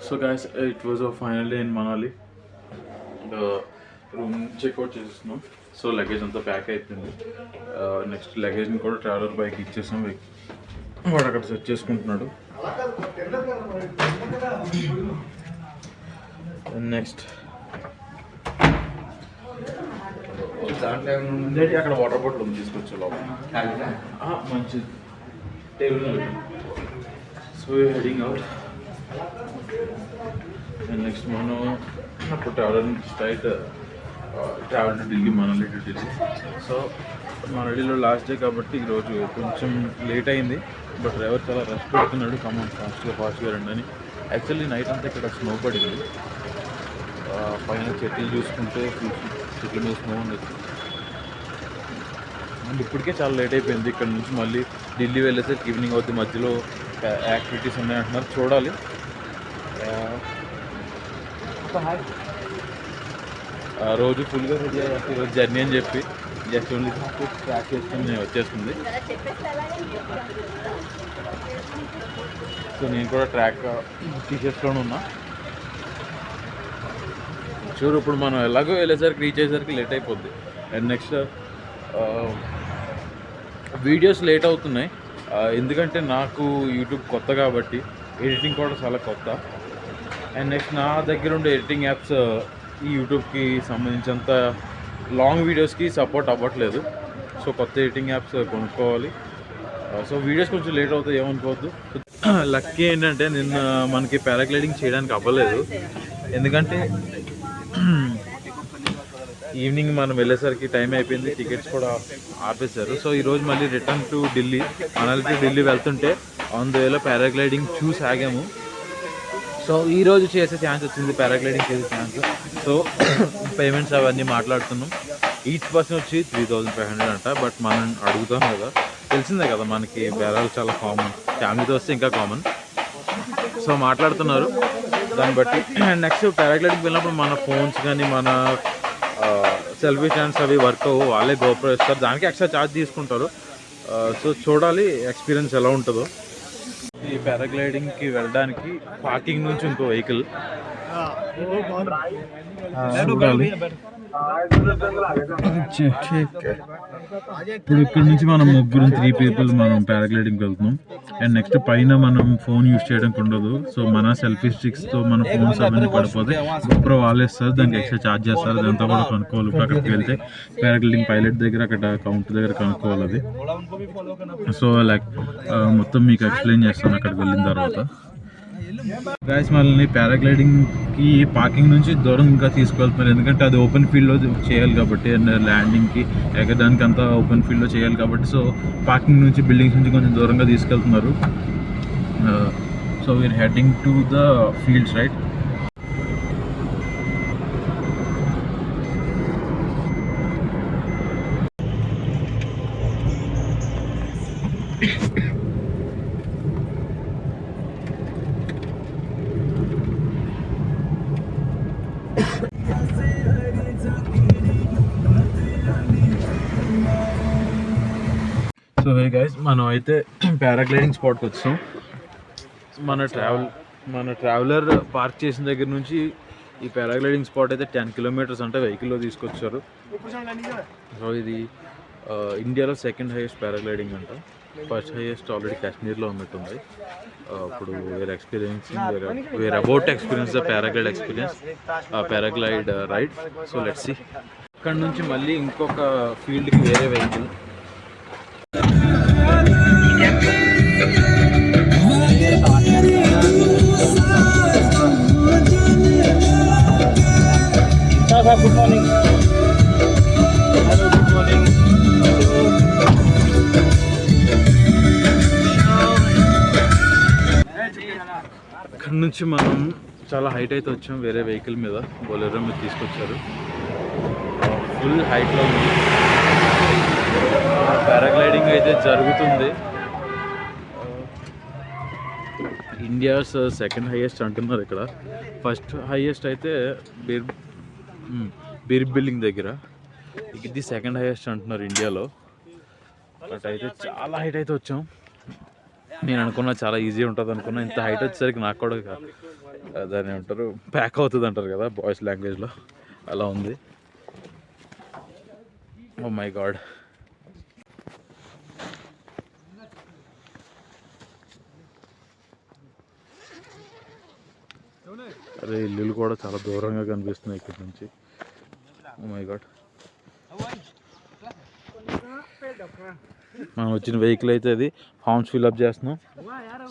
So guys, it was a final day in Manali. The room checkout చేసేస్తున్నాం. So luggage అంతా pack అయిపోయింది. Next లగేజ్ని కూడా traveller bike ఇచ్చేసాం. వాడు అక్కడ సెట్ చేసుకుంటున్నాడు. నెక్స్ట్ దాంట్లో అక్కడ వాటర్ బాటిల్ ఉంది, తీసుకొచ్చే లోపల మంచిది table. So heading out. And next మనం అప్పుడు ట్రావెలర్ నుంచి straight travel to Delhi, Manali to Delhi. So మనాలిలో లాస్ట్ డే కాబట్టి ఈరోజు కొంచెం లేట్ అయింది. బట్ డ్రైవర్ చాలా రష్ పెడుతున్నాడు, కమాన్ ఫాస్ట్గా రండి అని. యాక్చువల్లీ నైట్ అంతా ఇక్కడ స్నో పడింది. పైన చెట్లు చూసుకుంటే చెట్ల మీద స్నో ఉండదు. అండ్ ఇప్పటికే చాలా లేట్ అయిపోయింది. ఇక్కడ నుంచి మళ్ళీ ఢిల్లీ వెళ్ళేసరికి ఈవినింగ్ అవుతుంది. మధ్యలో యాక్టివిటీస్ ఉన్నాయంటున్నారు, చూడాలి. రోజు ఫుల్గా రెడీ అయ్యాక ఈరోజు జర్నీ అని చెప్పి జస్ట్ ఓన్లీ ట్రాక్ చేసుకుని వచ్చేస్తుంది. సో నేను కూడా ట్రాక్ టీషర్ట్స్లోనే ఉన్నా. చూడు ఇప్పుడు మనం ఎలాగో వెళ్ళేసరికి రీచ్ అయ్యేసరికి లేట్ అయిపోద్ది. అండ్ నెక్స్ట్ వీడియోస్ లేట్ అవుతున్నాయి, ఎందుకంటే నాకు యూట్యూబ్ కొత్త కాబట్టి ఎడిటింగ్ కూడా చాలా కొత్త. అండ్ నెక్స్ట్ నా దగ్గర ఉండే ఎడిటింగ్ యాప్స్ ఈ యూట్యూబ్కి సంబంధించినంత లాంగ్ వీడియోస్కి సపోర్ట్ అవ్వట్లేదు. సో కొత్త ఎడిటింగ్ యాప్స్ కొనుక్కోవాలి. సో వీడియోస్ కొంచెం లేట్ అవుతాయి, ఏమనుకోవద్దు. లక్కీ ఏంటంటే నిన్న మనకి పారాగ్లైడింగ్ చేయడానికి అవ్వలేదు, ఎందుకంటే ఈవినింగ్ మనం వెళ్ళేసరికి టైం అయిపోయింది, టికెట్స్ కూడా ఆపేశారు. సో ఈరోజు మళ్ళీ return to Delhi, Manali to Delhi వెళ్తుంటే ఆన్ ద వేలో పారాగ్లైడింగ్ చూసి ఆగాము. సో ఈరోజు చేసే ఛాన్స్ వచ్చింది, పారాగ్లైడింగ్ చేసే ఛాన్స్. సో పేమెంట్స్ అవన్నీ మాట్లాడుతున్నాం. ఈచ్ పర్సన్ వచ్చి 3500 అంట. బట్ మనం అడుగుతాం కదా, తెలిసిందే కదా మనకి బేరాలు చాలా కామన్, ఫ్యామిలీతో వస్తే ఇంకా కామన్. సో మాట్లాడుతున్నారు దాన్ని బట్టి. అండ్ నెక్స్ట్ పారాగ్లైడింగ్ వెళ్ళినప్పుడు మన ఫోన్స్ కానీ మన సెల్ఫీ స్టాండ్స్ అవి వర్క్ అవ్వు, వాళ్ళే గోప్రో ఇస్తారు, దానికి ఎక్స్ట్రా ఛార్జ్ తీసుకుంటారు. సో చూడాలి ఎక్స్పీరియన్స్ ఎలా ఉంటుందో. ఈ పారాగ్లైడింగ్కి వెళ్ళడానికి పార్కింగ్ నుంచి ఇంకో వెహికల్ చూడాలి. ఇప్పుడు ఇక్కడ నుంచి మనం 3 పీపుల్ మనం పారాగ్లైడింగ్కి వెళ్తున్నాం. అండ్ నెక్స్ట్ పైన మనం ఫోన్ యూజ్ చేయడానికి ఉండదు. సో మన సెల్ఫీ స్టిక్స్తో మన ఫోన్స్ అవన్నీ పడిపోతే గోప్రో వాళ్ళేస్తారు, దానికి ఎక్స్ట్రా ఛార్జ్ చేస్తారు. అదంతా కూడా కనుక్కోవాలి. ఇప్పుడు అక్కడికి వెళ్తే పారాగ్లైడింగ్ పైలట్ దగ్గర అక్కడ కౌంటర్ దగ్గర కనుక్కోవాలి అది. సో లైక్ మొత్తం మీకు ఎక్స్ప్లెయిన్ చేస్తాను అక్కడికి వెళ్ళిన తర్వాత. గైస్ మనల్ని పారాగ్లైడింగ్కి పార్కింగ్ నుంచి దూరం ఇంకా తీసుకువెళ్తున్నారు, ఎందుకంటే అది ఓపెన్ ఫీల్డ్లో చేయాలి కాబట్టి. అండ్ ల్యాండింగ్కి ఎగడానికి అంతా ఓపెన్ ఫీల్డ్లో చేయాలి కాబట్టి. సో పార్కింగ్ నుంచి బిల్డింగ్స్ నుంచి కొంచెం దూరంగా తీసుకెళ్తున్నారు. So we are heading to the fields right. So hey guys, మనం అయితే పారాగ్లైడింగ్ స్పాట్కి వచ్చాం. మన ట్రావెలర్ పార్క్ చేసిన దగ్గర నుంచి ఈ పారాగ్లైడింగ్ స్పాట్ అయితే 10 కిలోమీటర్స్ అంటే వెహికల్లో తీసుకొచ్చారు. సో ఇది ఇండియాలో సెకండ్ హైయెస్ట్ పారాగ్లైడింగ్ అంట. ఫస్ట్ హైయెస్ట్ ఆల్రెడీ కాశ్మీర్లో ఉన్నట్టుంది. ఇప్పుడు where about experience the paraglide experience, paraglide ride. So let's see. ఇక్కడ నుంచి మళ్ళీ ఇంకొక ఫీల్డ్కి వేరే vehicle. Good morning. Hello, good morning. ఇక్కడ నుంచి మనం చాలా హైట్ అయితే వచ్చాం. వేరే వెహికల్ మీద, బొలెరో మీద తీసుకొచ్చారు. ఫుల్ హైట్లో ఉంది. పారాగ్లైడింగ్ అయితే జరుగుతుంది. ఇండియాస్ సెకండ్ హైయెస్ట్ అంటున్నారు ఇక్కడ. ఫస్ట్ హైయెస్ట్ అయితే బీర్ బిల్డింగ్ దగ్గర, ఇది సెకండ్ హైయెస్ట్ అంటున్నారు ఇండియాలో. బట్ అయితే చాలా హైట్ అయితే వచ్చాం. నేను అనుకున్నా చాలా ఈజీ ఉంటుంది అనుకున్నా. ఇంత హైట్ వచ్చేసరికి నాకు కూడా దాన్ని ఏమంటారు ప్యాక్ అవుతుంది అంటారు కదా బాయ్స్ లాంగ్వేజ్లో, అలా ఉంది. Oh my god. అరే ఇల్లులు కూడా చాలా దూరంగా కనిపిస్తున్నాయి ఇక్కడ నుంచి. Oh my god. మనం వచ్చిన వెహికల్ అయితే అది ఫార్మ్స్ ఫిల్అప్ చేస్తున్నాం.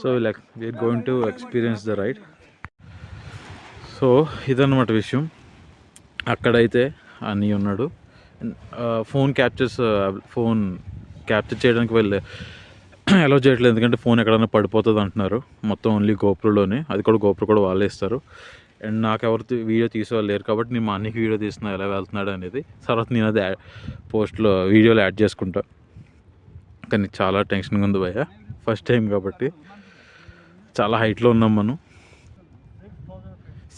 So we're going to experience the ride. So ఇదన్నమాట విషయం. అక్కడైతే అన్నీ ఉన్నాడు. ఫోన్ క్యాప్చర్ చేయడానికి వెళ్ళే అలౌ చేయట్లేదు, ఎందుకంటే ఫోన్ ఎక్కడైనా పడిపోతుంది అంటున్నారు. మొత్తం ఓన్లీ గోప్రోలోనే, అది కూడా గోప్రో కూడా వాళ్ళే ఇస్తారు. అండ్ నాకెవరు వీడియో తీసేవాళ్ళు లేరు కాబట్టి నేను మా అన్నకి వీడియో తీస్తున్నా ఎలా వెళ్తున్నాడు అనేది. తర్వాత నేను అది పోస్ట్లో వీడియోలో యాడ్ చేసుకుంటా. కానీ చాలా టెన్షన్గా ఉంది భయ్య, ఫస్ట్ టైం కాబట్టి. చాలా హైట్లో ఉన్నాం మనం,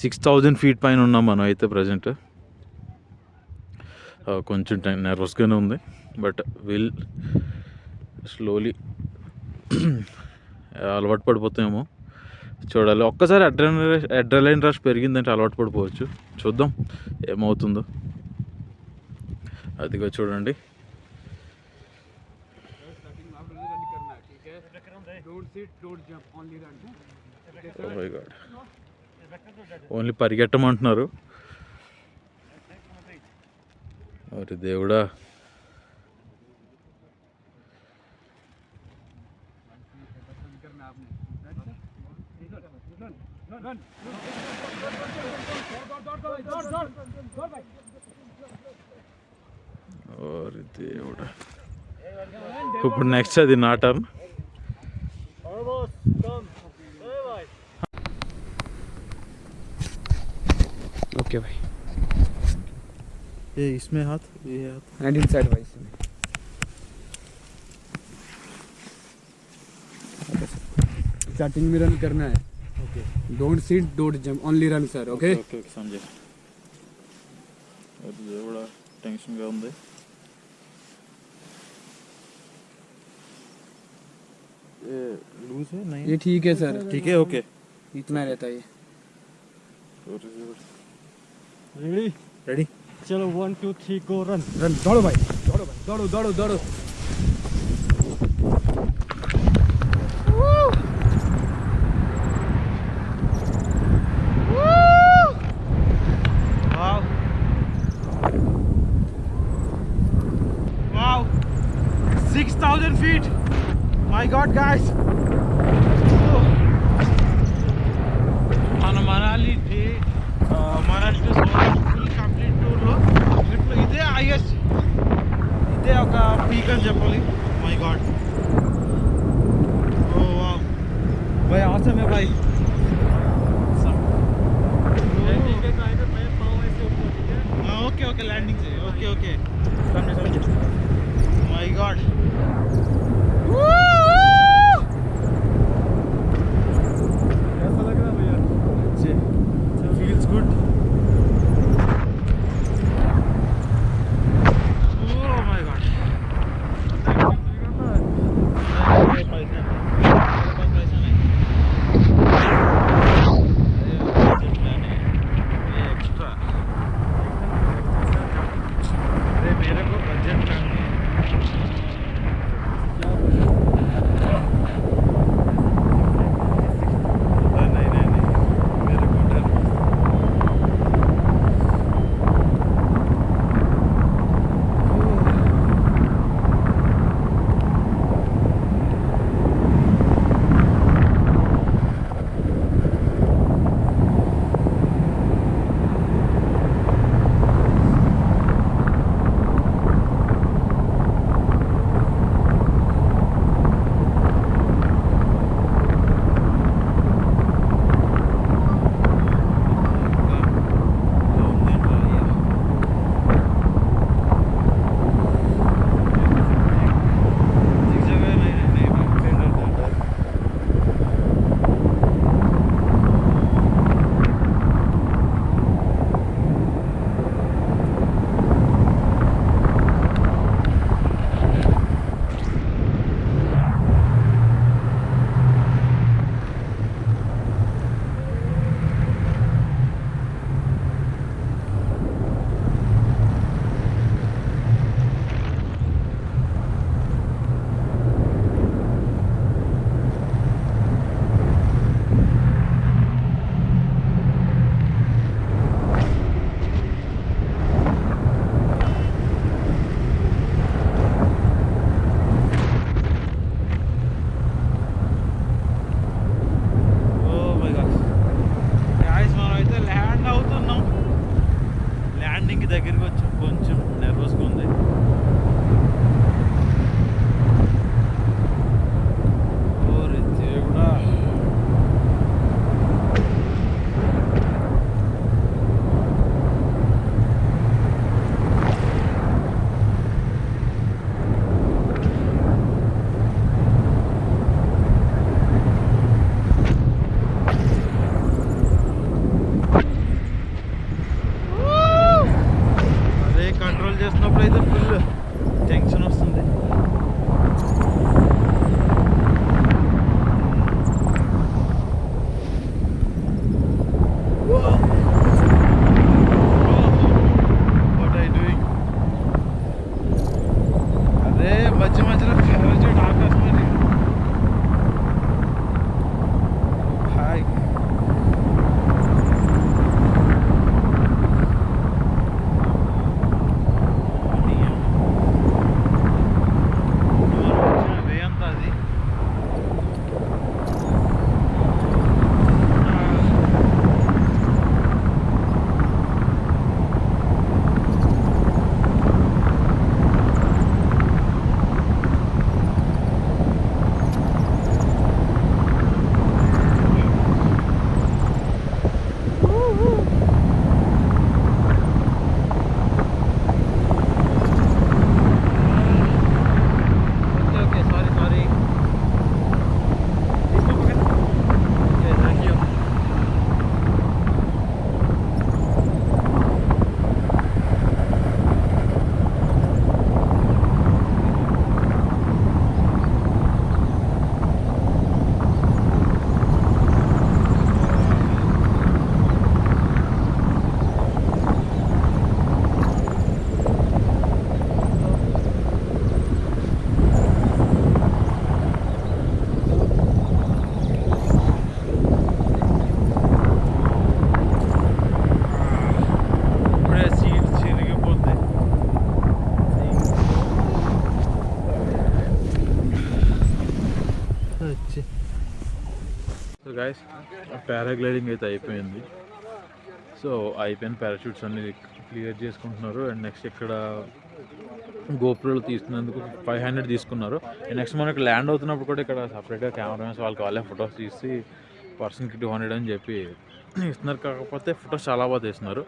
6000 feet పైన ఉన్నాం మనం అయితే ప్రజెంట్. కొంచెం నర్వస్గానే ఉంది, బట్ విల్ స్లోలీ అలవాటు పడిపోతామేమో, చూడాలి. ఒక్కసారి అడ్రినలిన్ రష్ పెరిగిందంటే అలవాటు పడిపోవచ్చు. చూద్దాం ఏమవుతుందో. అదిగో చూడండి. ఓన్లీ పరిగెట్టమంటున్నారు. అరే దేవుడా. ఓరి దేవుడా. ఇప్పుడు నెక్స్ట్ అది నా టర్న్. ओके भाई, ये इसमें हाथ, ये हाथ एंड इनसाइड भाई इसमें स्टार्टिंग में रन करना है. Okay don't sit, don't jump, only run sir. Okay okay Sanjay. అది దేవుడా టెన్షన్గా ఉంది. ये लूज है नहीं? ये ठीक है सर, ठीक है. ओके इतना रहता है ये. Ready ready. चलो 1 2 3 गो रन. रन. दौड़ो भाई, दौड़ो भाई, दौड़ो दौड़ो दौड़ो. Wow. Wow. 6000 feet. My God, guys. మన మనాలి మనాలి టు సోలార్ ఫుల్ కంప్లీట్ టూర్లో ట్రిప్లో ఇదే హైయెస్ట్, ఇదే ఒక పీక్ అని చెప్పాలి. My god. ఓ వావ్ भाई, awesome है भाई. ओके ओके लैंडिंग से. ओके ओके सामने सामने. My god. कैसा लग रहा है भैया? Feels good. Oh my god. Paragliding అయితే అయిపోయింది. సో అయిపోయిన పారాషూట్స్ అన్ని క్లియర్ చేసుకుంటున్నారు. అండ్ నెక్స్ట్ ఇక్కడ గోప్రోలు తీస్తున్నందుకు 500 తీసుకున్నారు. అండ్ నెక్స్ట్ మనకి ల్యాండ్ అవుతున్నప్పుడు కూడా ఇక్కడ సపరేట్గా కెమెరామెన్స్ వాళ్ళే ఫొటోస్ తీసి పర్సన్కి 200 అని చెప్పి ఇస్తున్నారు. కాకపోతే ఫొటోస్ చాలా బాగా తీస్తున్నారు.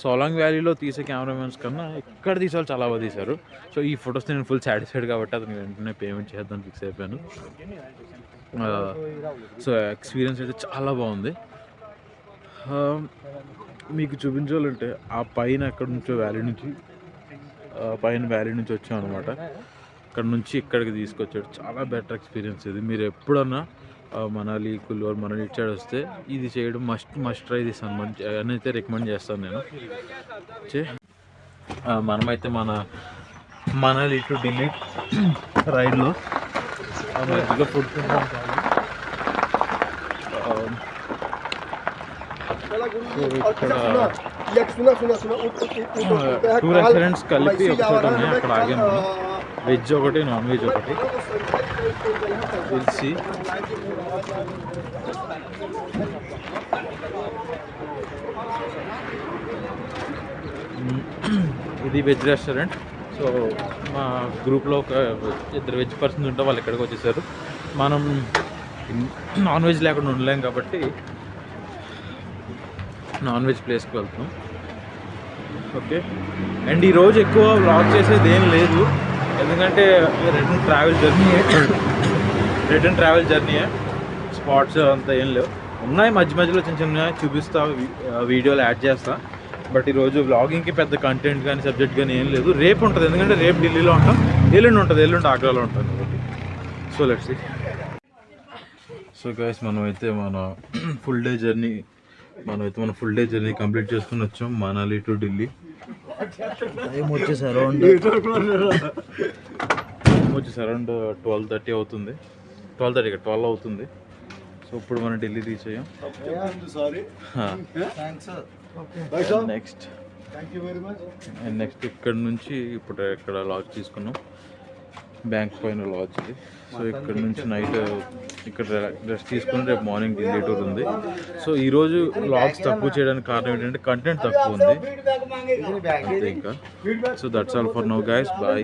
సోలాంగ్ వ్యాలీలో తీసే కెమెరామెన్స్ కన్నా ఇక్కడ తీసే చాలా బాగా తీశారు. సో ఈ ఫొటోస్ నేను ఫుల్ సాటిస్ఫైడ్ కాబట్టి అతనికి వెంటనే పేమెంట్ చేద్దాం ఫిక్స్ అయిపోయాను. సో ఎక్స్పీరియన్స్ అయితే చాలా బాగుంది. మీకు చూపించాలంటే ఆ పైన ఎక్కడి నుంచో వ్యాలీ నుంచి వచ్చాం అనమాట. ఇక్కడ నుంచి ఇక్కడికి తీసుకొచ్చాడు. చాలా బెటర్ ఎక్స్పీరియన్స్ ఇది. మీరు ఎప్పుడన్నా మనాలి, కుల్లూరు, మనాలి ఇటు సైడ్ వస్తే ఇది చేయడం మస్ట్ ట్రై చేస్తాను. మంచి అని అయితే రికమెండ్ చేస్తాను నేను. మనమైతే మనాలి టు ఢిల్లీ రైడ్లో మధ్యలో ఫుడ్ తింటాం. టూ రెస్టారెంట్స్ కలిపి ఒకసారి ఉన్నాయి. అక్కడ ఆగాను. వెజ్ ఒకటి, నాన్ వెజ్ ఒకటి. తెలిసి ఇది వెజ్ రెస్టారెంట్. సో మా గ్రూప్లో ఒక 2 వెజ్ పర్సన్స్ ఉంటే వాళ్ళు ఇక్కడికి వచ్చేసారు. మనం నాన్ వెజ్ లేకుండా ఉండలేం కాబట్టి నాన్ వెజ్ ప్లేస్కి వెళ్తున్నాం. ఓకే. అండ్ ఈరోజు ఎక్కువ వ్లాగ్ చేసేది ఏం లేదు, ఎందుకంటే రిటర్న్ ట్రావెల్ జర్నీయే. స్పాట్స్ అంతా ఏం లేవు. ఉన్నాయి మధ్య మధ్యలో చిన్న చూపిస్తా, వీడియోలు యాడ్ చేస్తా. బట్ ఈరోజు వ్లాగింగ్కి పెద్ద కంటెంట్ కానీ సబ్జెక్ట్ కానీ ఏం లేదు. రేపు ఉంటుంది, ఎందుకంటే రేపు ఢిల్లీలో ఉంటాం, ఎల్లుండి ఆగ్రాలో ఉంటాం కాబట్టి. So let's see. So guys మనమైతే మన ఫుల్ డే జర్నీ కంప్లీట్ చేసుకుని వచ్చాం మనాలి టు ఢిల్లీ. టైం వచ్చేసి అరౌండ్ 12:30 అవుతుంది. 12 అవుతుంది. సో ఇప్పుడు మనం ఢిల్లీ రీచ్ అయ్యాం. నెక్స్ట్ ఇక్కడ నుంచి ఇప్పుడు ఇక్కడ లాడ్జ్ తీసుకున్నాం, బ్యాంక్ పైన లాడ్జ్ ఇది. సో ఇక్కడ నుంచి నైట్ ఇక్కడ రెస్ట్ తీసుకుని రేపు మార్నింగ్ ఢిల్లీ టూర్ ఉంది. సో ఈరోజు వ్లాగ్స్ తక్కువ చేయడానికి కారణం ఏంటంటే కంటెంట్ తక్కువ ఉంది అంతే ఇంకా. So that's all for now guys, bye.